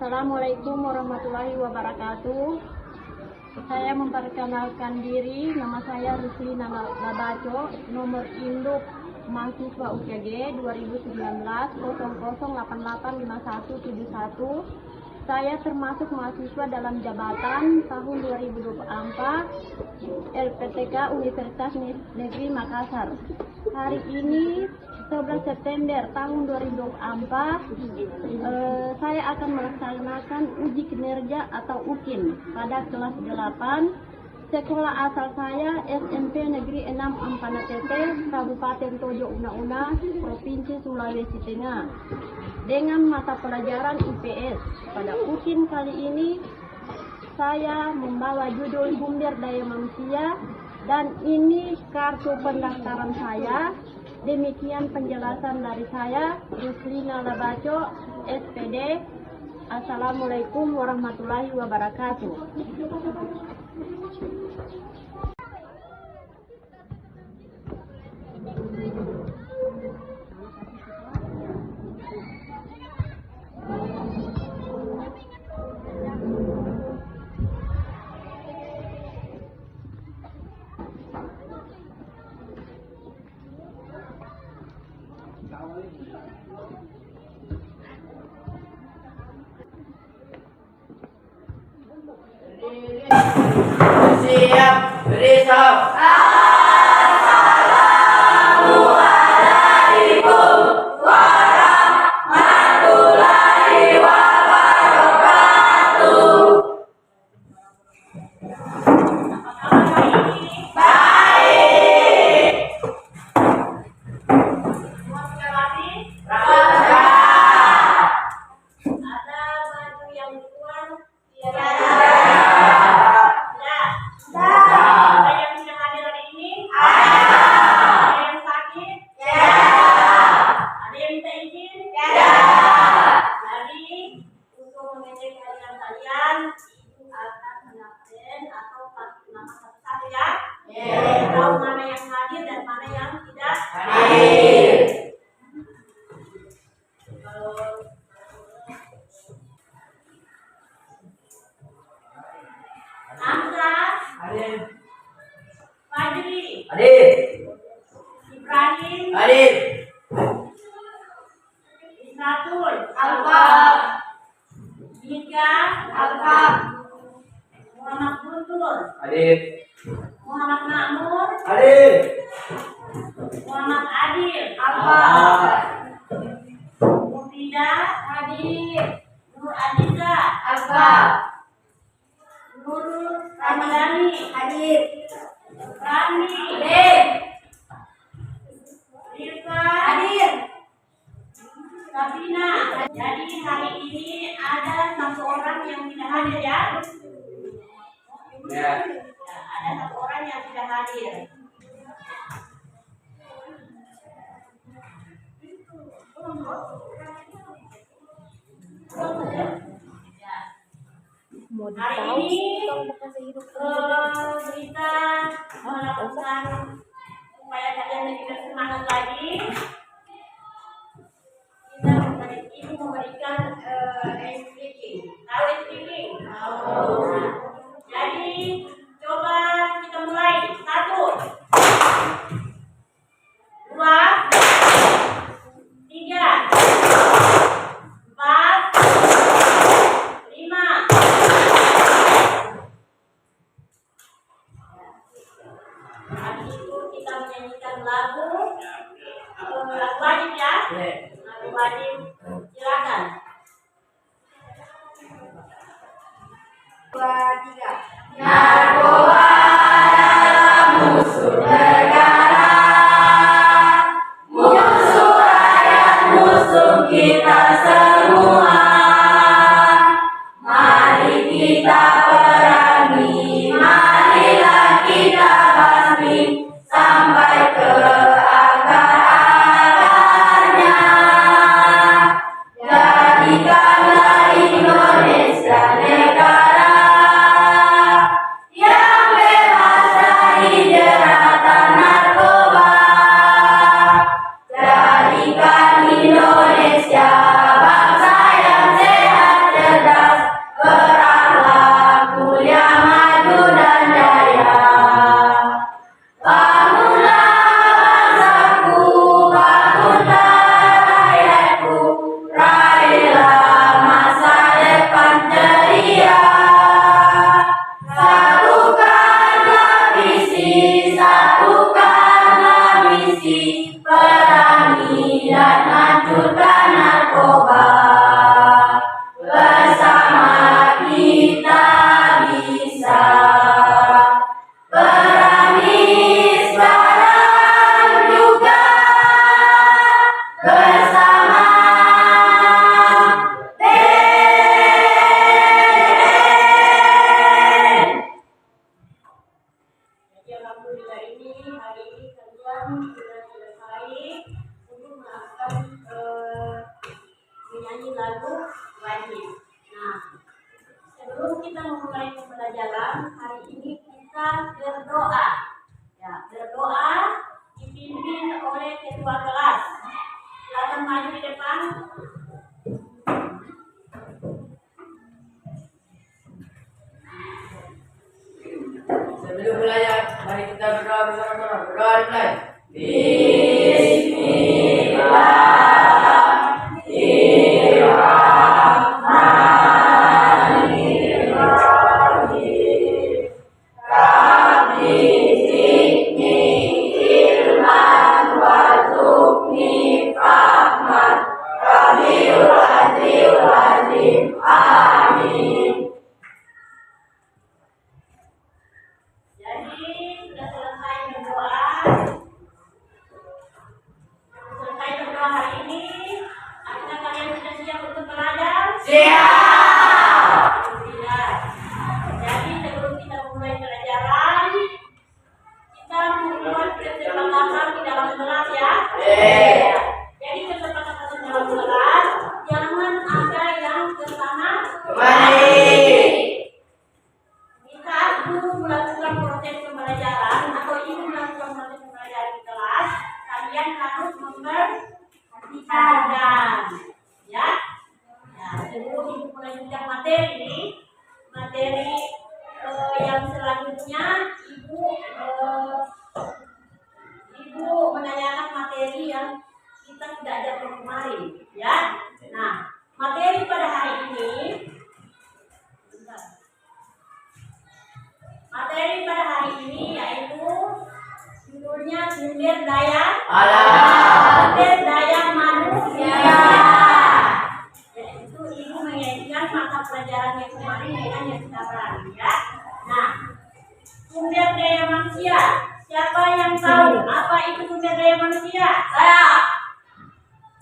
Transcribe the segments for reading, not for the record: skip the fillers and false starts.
Assalamualaikum warahmatullahi wabarakatuh. Saya memperkenalkan diri, nama saya Ruslina Labaco, nomor induk mahasiswa UKG 2019 00885171. Saya termasuk mahasiswa dalam jabatan tahun 2024 LPTK Universitas Negeri Makassar. Hari ini 11 September tahun 2024 saya akan melaksanakan uji kinerja atau UKIN pada kelas 8 sekolah asal saya SMP Negeri 6 Ampanatete, Kabupaten Tojo Una-Una, Provinsi Sulawesi Tengah, dengan mata pelajaran IPS. Pada UKIN kali ini saya membawa judul Sumber Daya Manusia, dan ini kartu pendaftaran saya. Demikian penjelasan dari saya, Ruslina Labaco, SPD. Assalamualaikum warahmatullahi wabarakatuh. Siap, berisok. Assalamualaikum warahmatullahi wabarakatuh. Baik. Ada baju yang kurang, tahu mana yang hadir dan mana yang tidak hadir. Hamza, Hadir. Fajri, Hadir. Ibrahim, Hadir. Isnatul, Alfa. Ika, Alfa. Muhammad Guntur, Hadir. Muhammad Makmur, Hadir. Muhammad Adil, Alfa. Mufida, hadir. Nur Adiza, Alfa. Nurul Ramadhani, Hadir. Rani, Hadir. Rifka, Hadir. Sabina. Jadi hari ini ada 1 orang yang tidak hadir ya. Ya. Ada 1 orang yang tidak hadir. Hari ini kita melakukan supaya kalian lebih bersemangat lagi. Kita memberikan speaking. Tahu speaking? Jadi coba kita mulai. 1, 2, 3, 4, 5. Habis itu kita menyanyikan lagu wajib ya. Lagu wajib, silakan. 2, 3. Narkoba adalah musuh negara, musuh rakyat, musuh kita semua. Mari kita perangi, marilah kita basmi sampai ke akar-akarnya. Jadikanlah Indonesia negara Ya, alhamdulillah ini hari ini kalian sudah selesai untuk melakukan menyanyi lagu wajib. Nah, sebelum kita memulai pembelajaran hari ini kita berdoa. Ya, berdoa dipimpin oleh ketua kelas. Silakan maju di depan. Sebelum belajar, mari kita berdoa bersama-sama. Berdoa dimulai. Jadi sudah selesai berdoa. Selesai berdoa hari ini. Apakah kalian sudah siap untuk belajar? Siap. Alhamdulillah. Jadi sebelum kita mulai pelajaran, kita membuat kesepakatan di dalam kelas ya. Jadi kesepakatan di dalam kelas, jangan ada yang ke sana Kemari. Jika guru melakukan proses pembelajaran atau ibu melakukan proses pembelajaran di kelas, kalian harus memperhatikan, ya. Ya, sebelum ibu melanjutkan materi yang selanjutnya, ibu menanyakan materi yang kita tidak ajarkan kemarin, ya. Nah, materi pada hari ini. Materi pada hari ini yaitu judulnya sumber daya alam. Sumber daya manusia. Yaitu ibu mengaitkan mata pelajaran yang kemarin dengan yang sekarang ya. Nah, sumber daya manusia. Siapa yang tahu apa itu sumber daya manusia? Saya.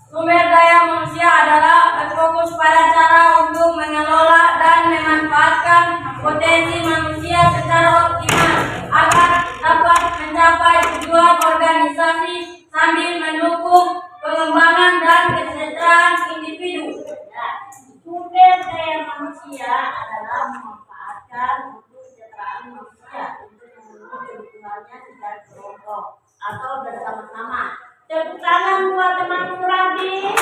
Sumber daya manusia adalah berfokus pada cara untuk mengelola dan memanfaatkan potensi manusia secara optimal agar dapat mencapai tujuan organisasi sambil mendukung pengembangan dan kesejahteraan individu. Ya, sumber daya manusia adalah memanfaatkan untuk kesejahteraan manusia untuk memenuhi kebutuhannya secara kelompok atau bersama-sama. Tepuk tangan buat temanku Rabi.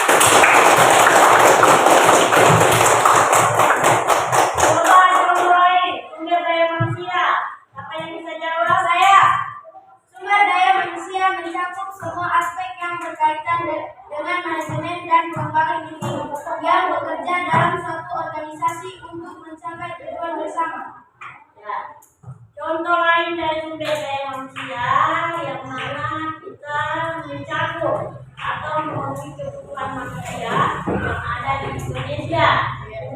Coba mulai sumber daya manusia. Siapa yang bisa jawab? Saya. Sumber daya manusia mencakup semua aspek yang berkaitan dengan manajemen dan pengembangan individu yang bekerja dalam suatu organisasi untuk mencapai tujuan bersama. Ya. Contoh lain dari sumber daya manusia yang mana kita mencakup atau memenuhi kebutuhan manusia yang ada di Indonesia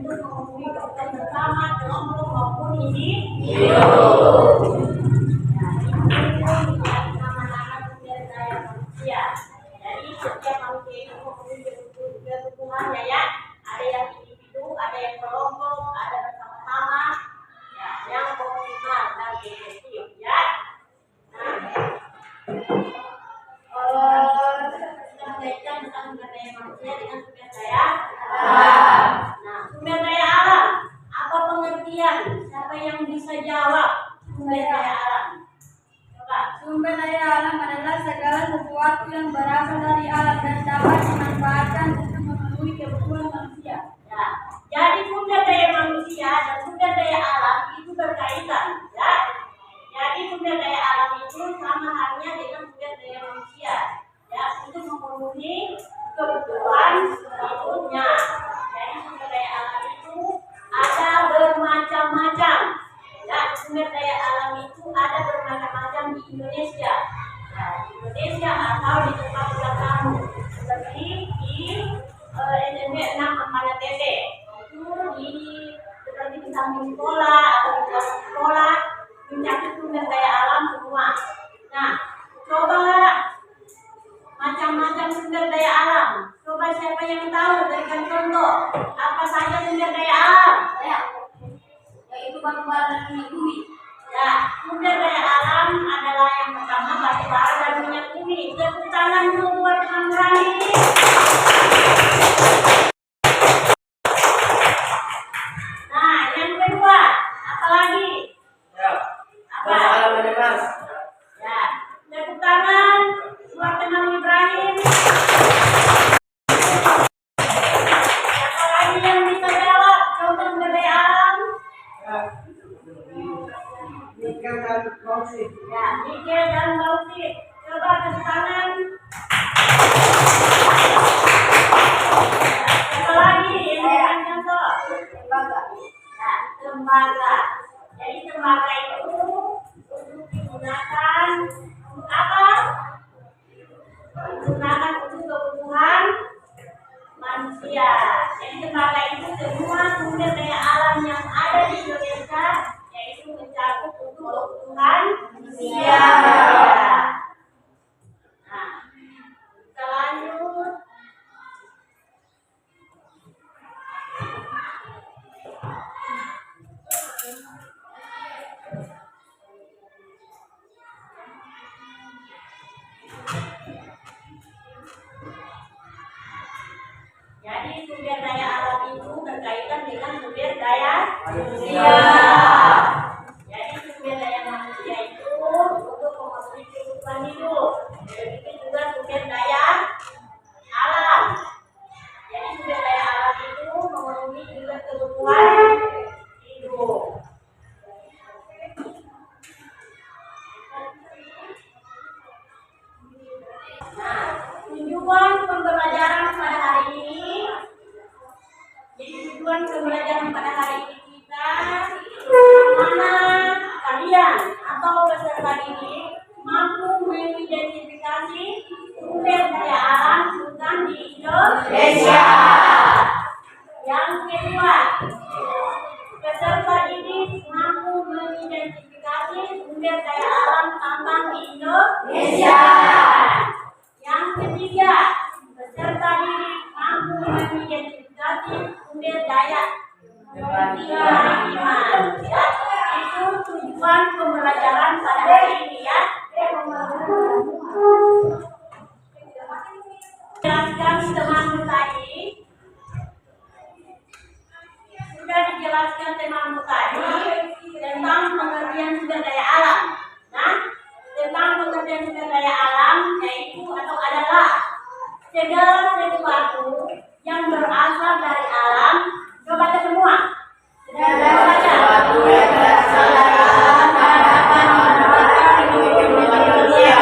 untuk memenuhi kebutuhan bersama kelompok maupun individu. Nama-nama sumber daya manusia. Jadi setiap manusia itu memenuhi kebutuhannya ya. Ada yang individu, ada yang kelompok, ada bersama-sama. Ya, yang optimal dan efektif ya. Kita mengaitkan tentang sumber daya manusia dengan sumber daya alam. Nah, sumber daya alam apa pengertian? Siapa yang bisa jawab sumber daya alam? Coba. Sumber daya alam adalah segala sesuatu yang berasal dari alam dan dapat dimanfaatkan untuk memenuhi kebutuhan manusia. Ya, jadi sumber daya manusia dan sumber daya alam itu berkaitan, ya. Jadi sumber daya alam itu sama halnya dengan sumber daya manusia, ya, untuk memenuhi kebutuhan hidupnya. Jadi sumber daya alam itu ada bermacam-macam, ya. Sumber daya alam itu ada bermacam-macam di Indonesia, ya, di Indonesia atau di tempat kamu seperti di SMP 6 Ampana Tete itu seperti di samping sekolah atau di luar sekolah mencakup sumber daya alam semua. Nah, coba macam-macam sumber daya alam. Coba siapa yang tahu berikan contoh apa saja sumber daya alam? Yaitu batu bara dan minyak bumi. Ya, sumber daya alam ada dan bauxit. Coba kasih tangan. Apa lagi? Yang contoh. Nah, tembaga. Jadi tembaga itu untuk digunakan untuk apa? Digunakan untuk kebutuhan manusia. Jadi tembaga itu semua sumber daya alam yang ada di Indonesia, yaitu mencakup untuk kebutuhan manusia. Nah, kita lanjut. Jadi sumber daya alam itu berkaitan dengan sumber daya manusia. Jadi sumber daya manusia itu untuk memenuhi kebutuhan hidup. Begitu juga sumber daya alam. Jadi sumber daya alam itu memenuhi juga kebutuhan hidup. Nah, tujuan pembelajaran pada hari ini. Jadi tujuan pembelajaran pada hari ini kita bagaimana kalian atau peserta didik mampu mengidentifikasi sumber daya alam hutan di Indonesia. Yang kedua, peserta didik mampu mengidentifikasi sumber daya alam tambang di Indonesia. Yang ketiga, peserta didik mampu mengidentifikasi sumber daya kemaritiman. Itu tujuan pembelajaran pada hari ini ya. Jelaskan temanmu tadi. Sudah dijelaskan temanmu tadi tentang pengertian sumber daya alam. Nah, tentang pengertian sumber daya alam yaitu atau adalah segala sesuatu yang berasal dari alam. Coba kita semua. Segala sesuatu yang berasal dari alam dapat dimanfaatkan untuk manusia.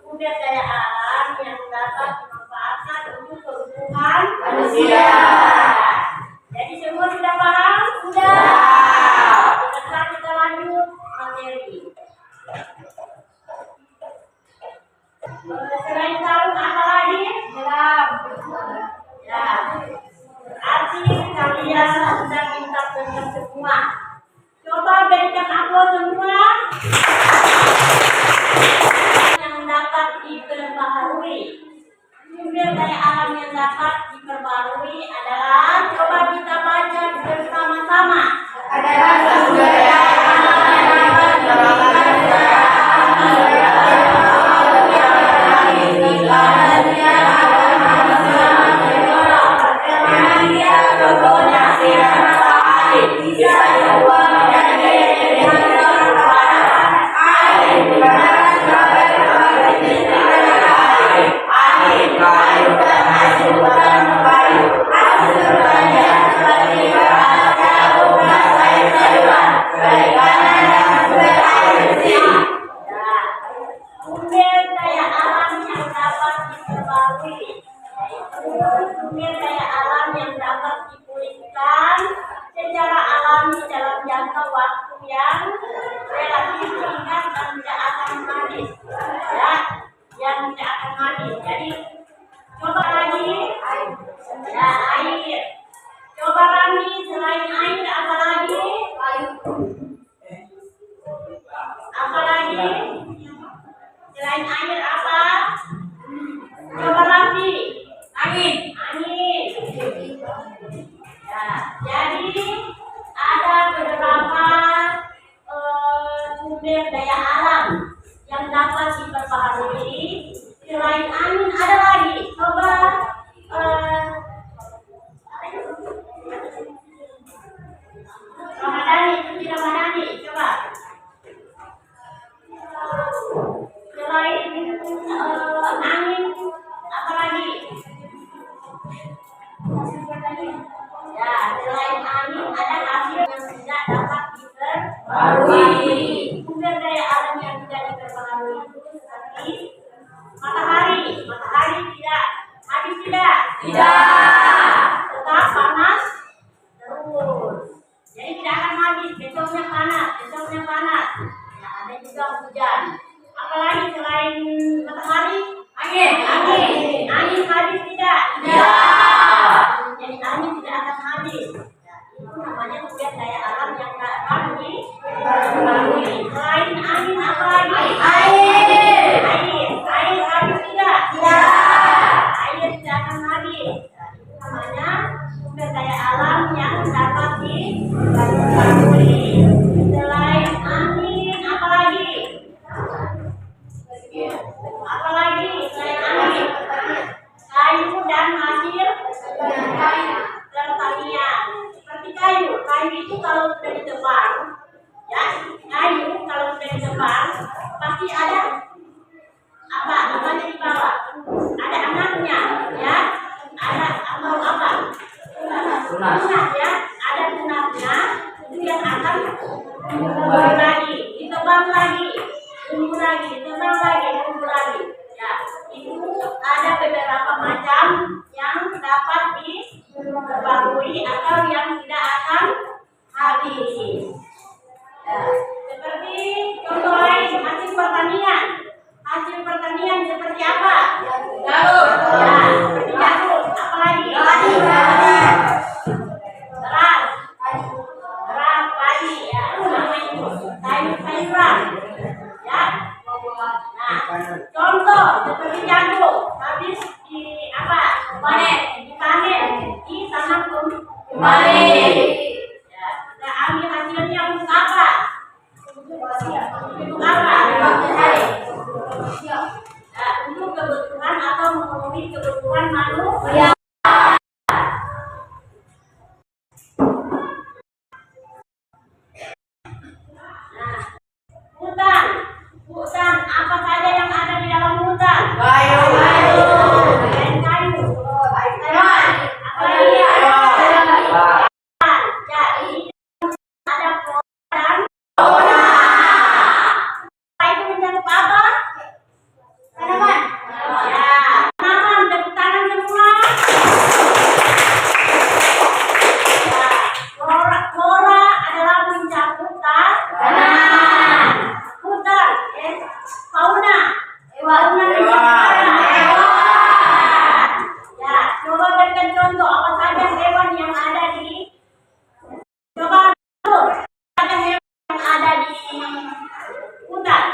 Sumber daya alam yang dapat dimanfaatkan untuk kebutuhan manusia. Jadi semua sudah paham? Sudah. Sekarang kita lanjut materi. Selain sarung apa lagi? Jeram. Ya. Berarti kalian sudah pintar-pintar semua. Coba berikan aplaus semua. Yang dapat diperbaharui. Sumber daya alam yang dapat diperbarui adalah, coba kita baca bersama-sama. Adalah sumber daya alam yang dapat sumber daya alam yang dapat dipulihkan secara alami dalam jangka waktu yang relatif singkat dan tidak akan habis, ya, yang tidak akan habis. Jadi coba lagi, ya, air. Coba Rani, selain air apa lagi? Apa lagi? Selain air apa? Coba Rani. Angin. Ya, jadi ada beberapa sumber daya alam yang dapat diperbaharui. Selain angin ada lagi. Coba Ramadhani, Suci Ramadhani, coba. Selain angin apa lagi? Ya, selain angin ada hasil yang tidak dapat diperbarui. Sumber daya alam yang tidak juga hujan. Apalagi selain matahari? Angin. Angin habis tidak? Tidak. Jadi angin tidak akan habis. Ya, itu namanya sumber daya alam yang dapat diperbarui. Selain angin apa lagi? Air. Air habis tidak? Tidak. Air tidak akan habis. Ya, itu namanya sumber daya alam yang dapat diperbarui. Selain angin apa lagi? Apalagi selain angin? Kayu dan hasil pertanian. Seperti kayu itu kalau sudah ditebang, ya, kayu kalau sudah ditebang pasti ada apa namanya di bawah? Ada anaknya, ya, ada atau apa? Tunas, ya, ada tunasnya itu yang akan tumbuh lagi, ditebang lagi, tumbuh lagi, ditebang lagi, tumbuh lagi. Ya, itu ada beberapa macam yang dapat diperbarui atau yang tidak akan habis. Ya, seperti contoh lain hasil pertanian. Hasil pertanian seperti apa? Jagung. Ya, seperti jagung. Apalagi? Beras, padi, ya, sama itu. Sayur-sayuran. Ya. Nah, contoh seperti jagung habis di apa? Dipanen, ditanam kembali. Ya, kita ambil hasilnya untuk apa? Untuk apa? Ya, untuk kebutuhan atau memenuhi kebutuhan manusia. Nah, hutan apa saja yang ada di dalam hutan? Kayu. Selain kayu. Apalagi? Jadi ada pohon dan apa itu mencakup apa? Tanaman. Ya, tanaman, tepuk tangan semua. Ya, flora adalah mencakup tanaman. Hutan, fauna mencakup apa? Ya, coba berikan contoh apa saja hewan yang ada di coba dulu ada hewan yang ada di hutan.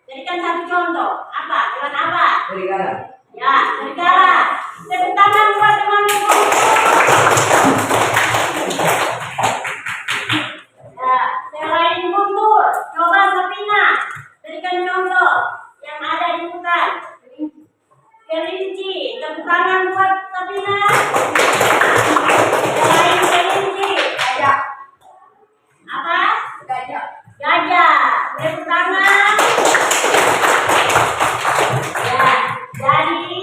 Berikan satu contoh. Apa? Hewan apa? Ya, serigala. Tepuk tangan buat teman-teman. Ya, selain guntur, coba sapina. Berikan contoh yang ada di hutan. Kelinci, tepuk tangan buat sapina. Selain kelinci, apa? Gajah, tepuk tangan. Ya, jadi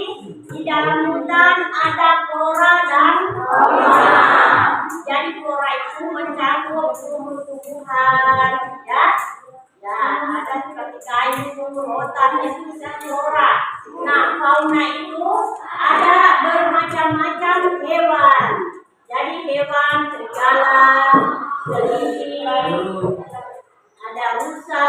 di dalam hutan ada flora dan fauna. Jadi flora itu mencakup tumbuh-tumbuhan, ya. Ya, ada seperti kayu, rotan, itu bisa flora. Nah, fauna itu ada bermacam-macam hewan. Jadi hewan serigala, kelinci, ada rusa,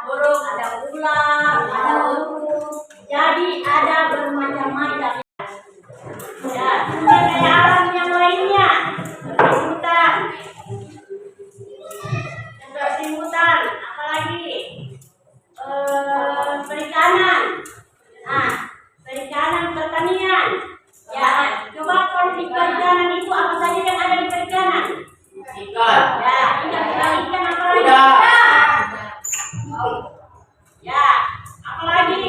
burung, ada ular, ada burung. Jadi ada bermacam-macam. Ya, sumber daya alam yang lainnya seperti hutan. Apalagi perikanan. Nah, perikanan, pertanian. Ya, coba kalau di perikanan itu apa saja yang ada di perikanan? Ikan. Ya, ikan apa lagi? Ya, apalagi?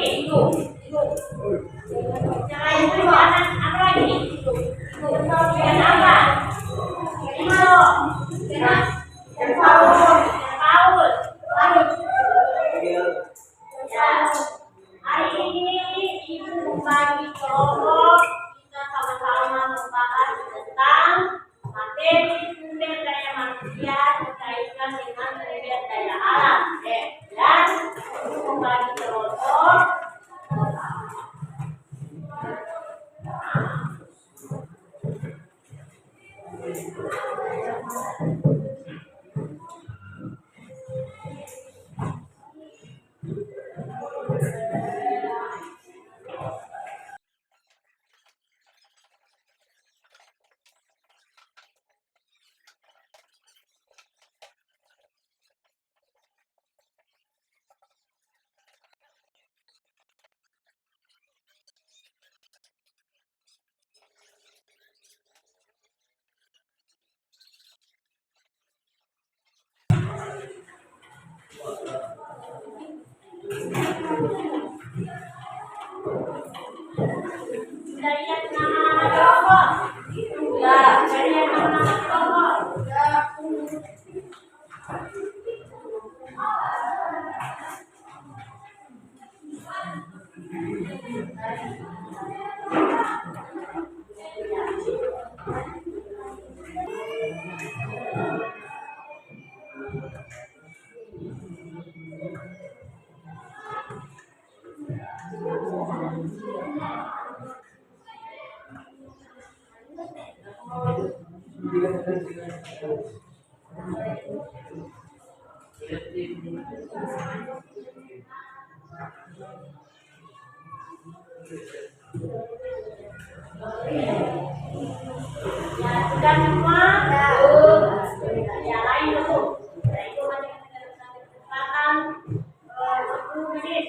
Selain perikanan, apa lagi? Ikan apa? Ikan paus. Ya, hari ini Ibu membagi kelompok kita sama-sama membahas tentang materi sumber daya manusia dikaitkan dengan sumber daya alam. Dan Ibu membagi kelompok Dari yang nama-nama kelompok. Ya, dari yang nama-nama kelompok. Ya, sudah semua. Ya, lain dulu. Ya, itu masih kesempatan 10 menit.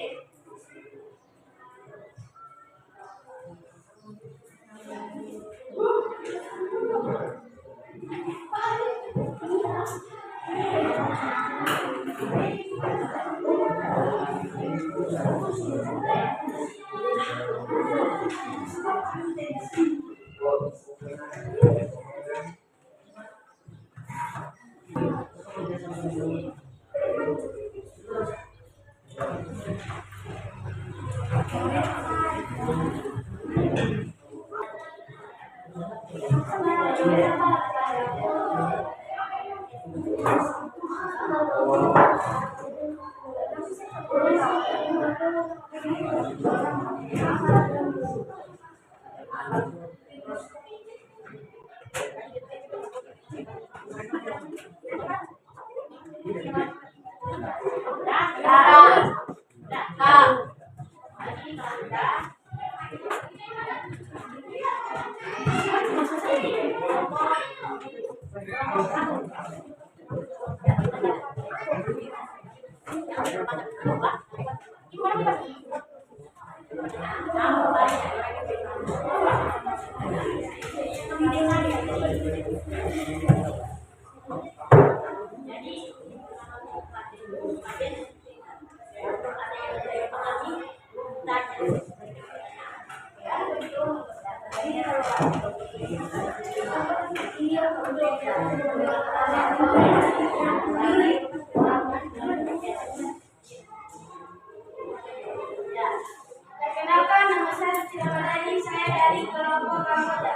Perkenalkan, nama saya Siti Ramadhani, saya dari kelompok Kamboja.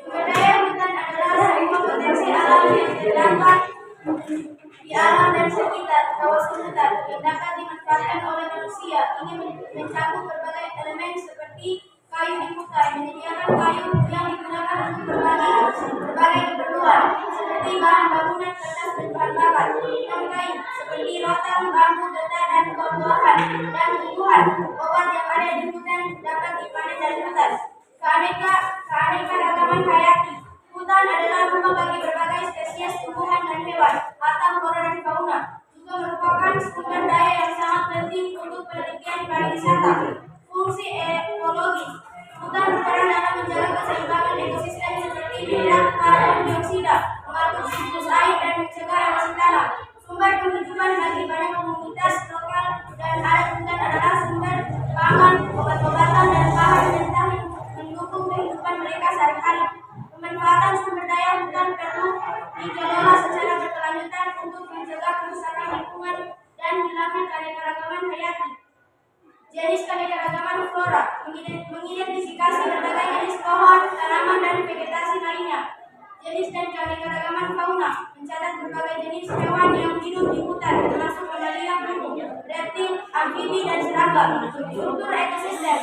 Sumber daya hutan adalah sebuah potensi alam yang terdapat di alam dan sekitar kawasan hutan yang dapat dimanfaatkan oleh manusia. Ini mencakup berbagai elemen seperti kayu di hutan, menyediakan kayu yang digunakan untuk berbagai keperluan, seperti bahan bangunan, kertas, dan bahan bakar. Non-kayu seperti rotan, bambu, getah, dan buah-buahan dan tumbuhan. Obat yang ada di hutan dapat dipanen dari hutan. Keanekaragaman hayati. Hutan adalah rumah bagi berbagai spesies tumbuhan dan hewan atau flora dan fauna. Juga merupakan sumber daya yang sangat penting untuk penelitian pariwisata. Fungsi ekologis. Hutan berperan dalam menjaga keseimbangan ekosistem seperti mineral karbon dioksida, mengatur siklus air, dan mencegah erosi tanah. Sumber penghidupan bagi banyak komunitas lokal dan adat hutan adalah sumber pangan, obat-obatan, dan bahan mentah yang mendukung kehidupan mereka sehari-hari. Pemanfaatan sumber daya hutan perlu dikelola secara berkelanjutan untuk mencegah kerusakan lingkungan dan hilangnya keanekaragaman hayati. Jenis keanekaragaman flora mengidentifikasi berbagai jenis pohon, tanaman, dan vegetasi lainnya. Jenis dan keanekaragaman fauna mencatat berbagai jenis hewan yang hidup di hutan, termasuk mamalia, burung, reptil, amfibi, dan serangga. Struktur ekosistem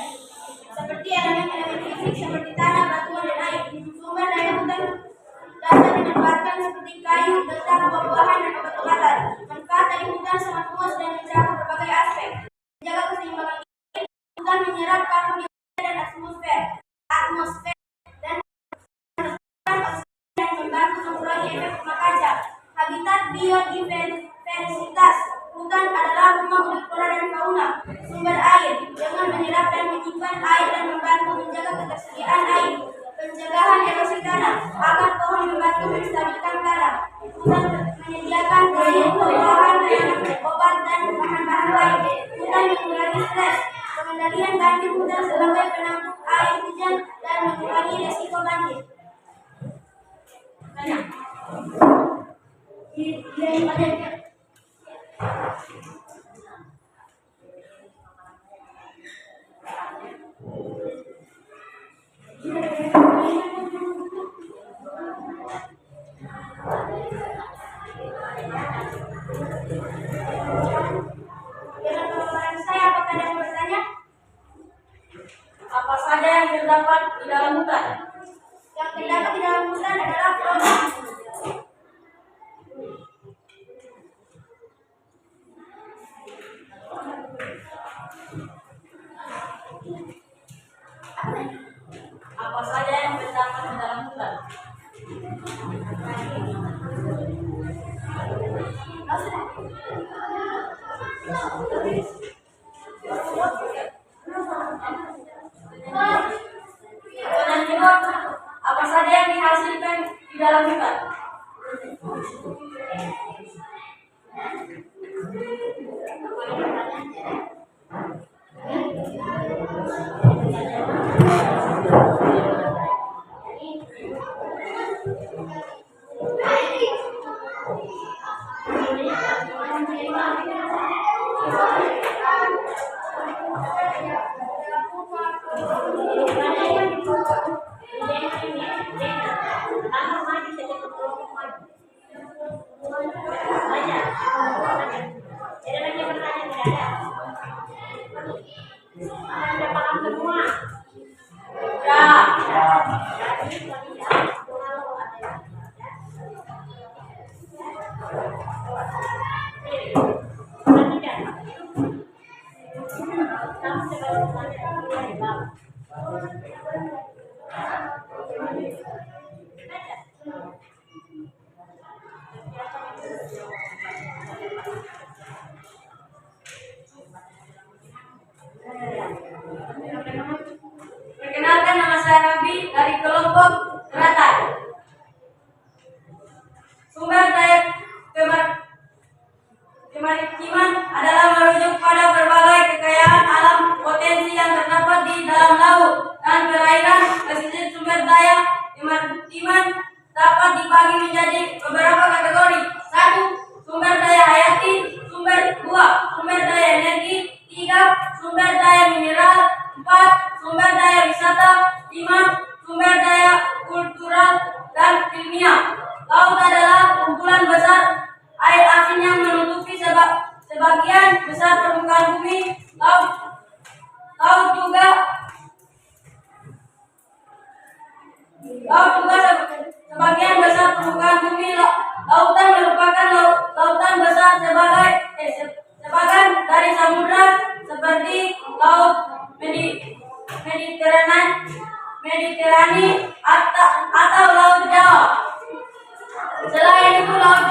seperti elemen-elemen fisik seperti tanah, batuan, dan air. Sumber daya hutan dapat dimanfaatkan seperti kayu, getah, buah-buahan, dan obat-obatan. Manfaat dari hutan sangat luas dan mencakup berbagai aspek. Menjaga keseimbangan iklim, hutan menyerap karbon dioksida dan atmosfer dan membantu mengurangi efek rumah kaca. Habitat biodiversitas. Hutan adalah rumah untuk flora dan fauna. Sumber air dengan menyerap dan menyimpan air dan membantu menjaga ketersediaan air. Pencegahan erosi tanah agar pohon membantu menstabilkan tanah. Hutan menyediakan kayu, buah-buahan, dan pengendalian banjir hujan sebagai penampung air hujan dan mengurangi resiko banjir. Tanya. Tanya. Saya apakah ada yang bertanya? Apa saja yang terdapat di dalam hutan? Yang terdapat di dalam hutan adalah produk. Apa saja yang terdapat di dalam hutan? Pertanyaan kedua, apa saja yang dihasilkan di dalam hutan? Perkenalkan, nama saya Nabi dari kelompok teratai. Sumber daya kemaritiman adalah merujuk pada berbagai kekayaan alam potensi yang terdapat di dalam laut dan perairan pesisir. Sumber daya kemaritiman dapat dibagi menjadi beberapa kategori. 1. Sumber daya hayati. 2. Sumber daya energi. 3. Sumber daya mineral. 4. Sumber daya wisata. 5. Sumber daya kultural dan ilmiah. Laut adalah kumpulan besar air asin yang menutupi sebagian besar permukaan bumi. Laut juga sebagian besar permukaan bumi. Lautan merupakan lautan besar sebagian dari samudra seperti laut Mediterani atau laut Jawa. Selain itu, laut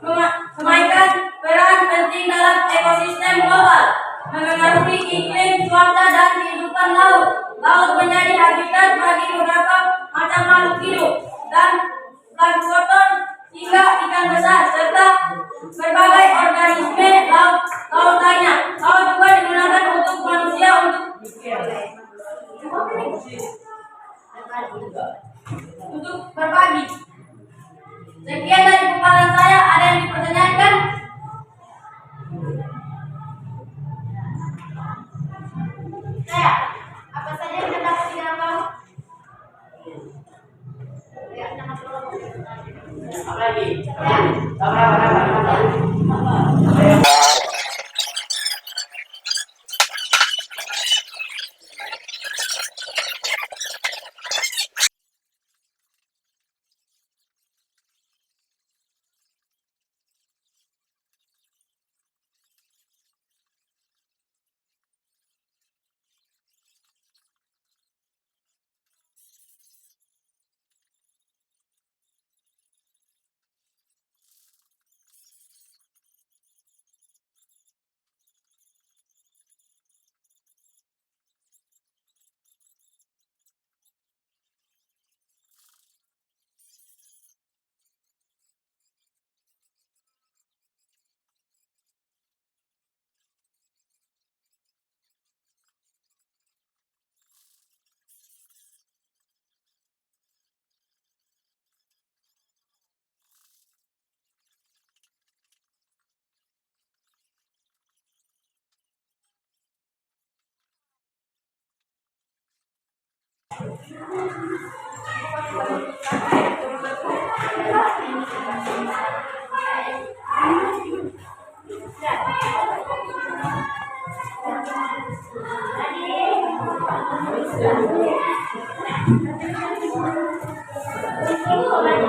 juga memainkan peran penting dalam ekosistem global, mengaruhi iklim, cuaca, dan kehidupan laut. Laut menjadi habitat bagi beberapa macam makhluk hidup dan plankton hingga ikan besar serta berbagai organisme laut lainnya. Laut juga digunakan untuk manusia untuk berbagi. Sekian dari paparan saya. Ada yang dipertanyakan? Saya, apa saja yang terdapat di dalam laut? Apa lagi?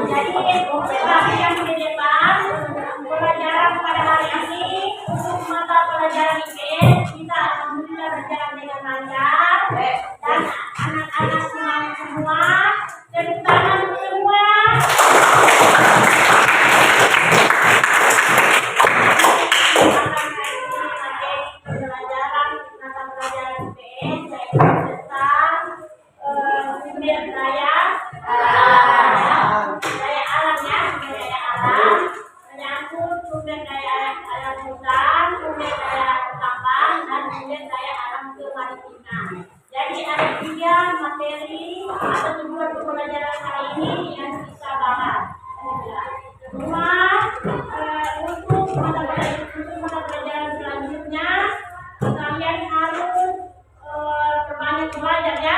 Jadi tetapi yang di depan pelajaran pada hari ini untuk mata pelajaran IPS kita alhamdulillah berjalan dengan lancar dan anak-anak semangat semua, tepuk tangan semua. Akan hari ini materi pelajaran mata pelajaran IPS yaitu tentang sumber daya alam ya, sumber daya alam menyangkut sumber daya alam hutan, sumber daya tambang dan sumber daya alam kemaritiman. Jadi ada 3 materi atau tujuan pembelajaran hari ini yang kita bahas. Kedua, untuk mata pelajaran selanjutnya kalian harus perbanyak belajar ya.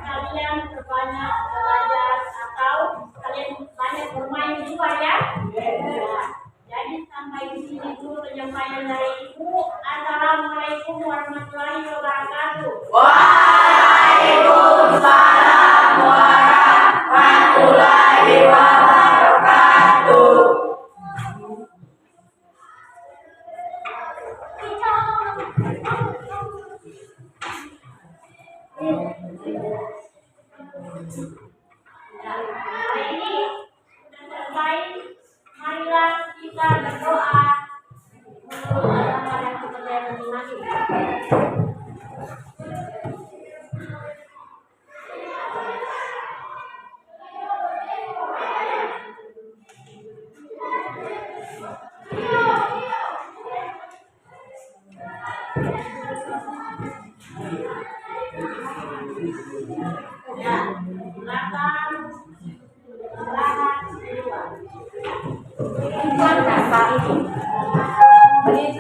Kalian perbanyak belajar atau kalian banyak bermain di luar ya. Jadi sampai di sini dulu penyampaian dari Ibu. Assalamualaikum warahmatullahi wabarakatuh. Waalaikumsalam warahmatullahi wabarakatuh. Hari ini sudah selesai. Marilah kita berdoa menurut agama dan kepercayaan masing-masing. Ya, silakan. Silakan keluar. Ini